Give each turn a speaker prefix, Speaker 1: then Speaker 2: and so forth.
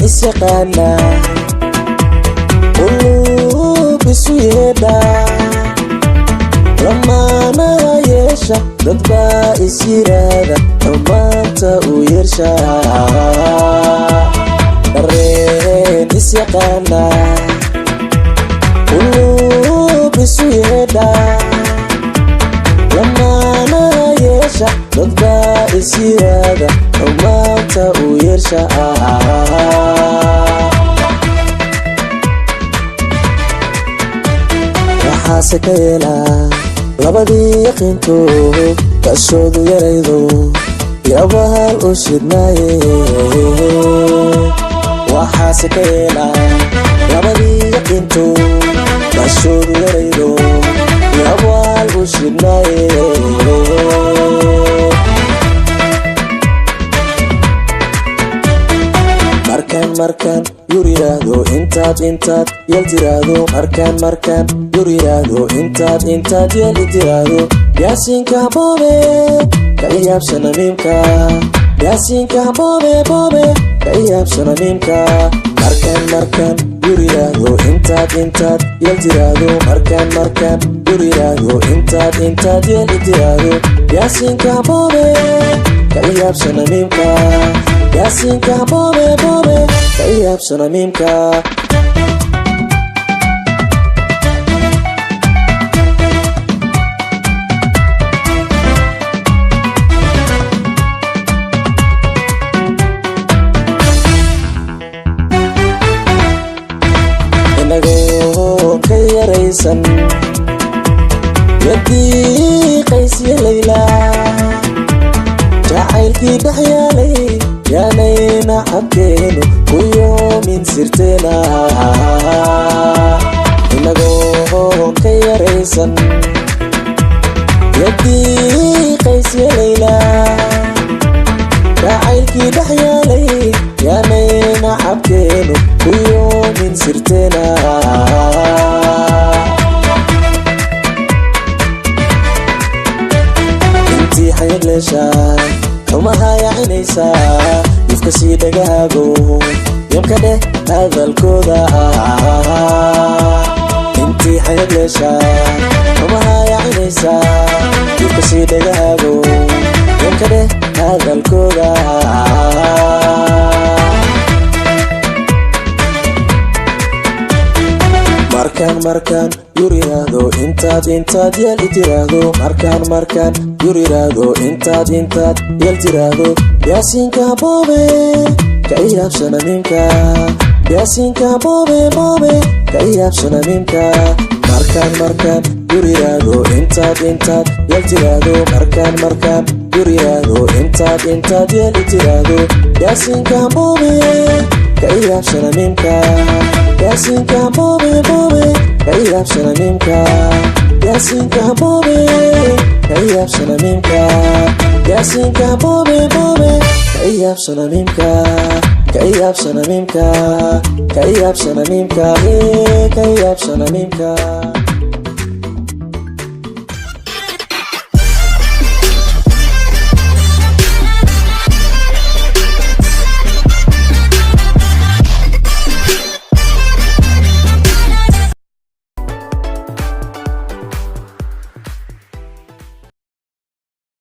Speaker 1: isyaqaana qulub isu yeedha lamaana yeesha dadba isyiraada xumaanta u yeersha dareen isyaqaana qulub isu yeedha lamaana yeesha dadba isyiraada xumaanta u yeersha waxaase ka yeelaa labadii yaqiinto kashoodu yaraydo yabahal u shidnaaye waxaase ka yeelaa labadii yaqiinto kashoodu yaraydo yabahal u shidnaaye markaan yuriraado intaad yel tiraado markaan yuriraado intaad yel tiraado yaasiinka boobe ka iyaabsana miimka yaasiinka boobe ka iyaabsana miimka markaan yuriraado intaad yel tiraado markaan yuriraado intaad yel tiraado yaasiinka boobe ka iyaabsana miimka yaasiinka boobe ka iyaabsana miimka inagoo ka yaraysan yadii qaysya layla jacaylkii dhex yaalay yaanayna cabkeenu ku yoomin sirteena inagoo ka yaraysan yadii qaysya layla jacaylkii dhex yaalay yaanayna cabkeenu ku yoomin sirteena intii xayad leeshaa xumaha yacinaysaa ifka sii dhagaago yamka dheh hadalkooda intii xayad leeshaa xumaha yacinaysaa ifka sii dhagaago yamka dheh hadalkooda markaan yuriraado intaad yel tiraado markaan yuriraado intaad yel tiraado yaasiinka boobe ka iyaabsana miimka yaasiinka boobe ka iyaabsana miimka markaan yuriraado intaad yel tiraado markaan yuriraado intaad yel tiraado yaasiinka boobe ka iyaabsana miimka yaasiinka boobe ka iyaabsana miimka yaasiinka boobe ka iyaabsana miimka yaasiinka boobe ka iyaabsana miimka ka iyaabsana miimka ka iyaabsana miimka ka iyaabsana miimka